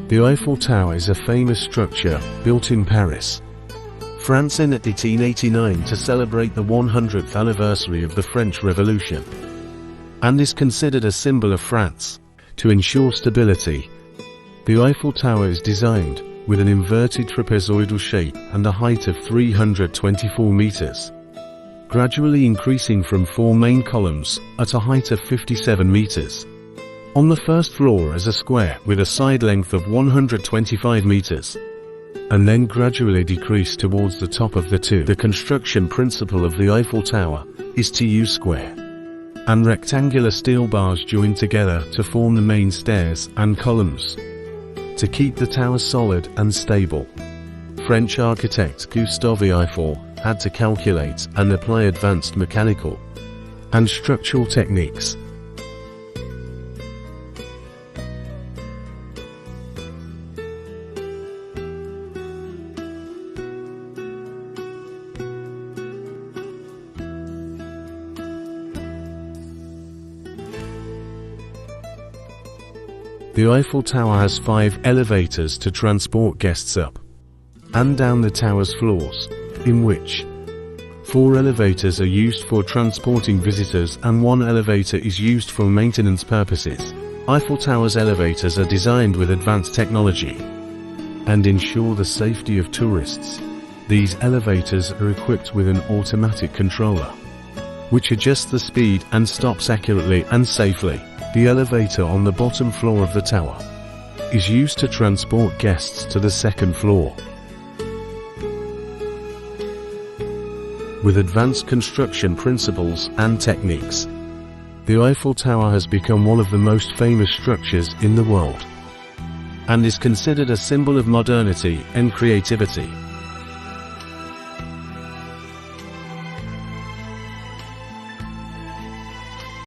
The Eiffel Tower is a famous structure built in Paris, France in 1889 to celebrate the 100th anniversary of the French Revolution, and is considered a symbol of France. To ensure stability, the Eiffel Tower is designed with an inverted trapezoidal shape and a height of 324 meters, gradually increasing from 4 main columns at a height of 57 meters. On the first floor is a square with a side length of 125 meters, and then gradually decrease towards the top of the two. The construction principle of the Eiffel Tower is to use square and rectangular steel bars joined together to form the main stairs and columns, to keep the tower solid and stable. French architect Gustave Eiffel had to calculate and apply advanced mechanical and structural techniques. The Eiffel Tower has 5 elevators to transport guests up and down the tower's floors, in which 4 elevators are used for transporting visitors and 1 elevator is used for maintenance purposes. Eiffel Tower's elevators are designed with advanced technology and ensure the safety of tourists. These elevators are equipped with an automatic controller, which adjusts the speed and stops accurately and safely. The elevator on the bottom floor of the tower is used to transport guests to the 2nd floor. With advanced construction principles and techniques, the Eiffel Tower has become one of the most famous structures in the world and is considered a symbol of modernity and creativity.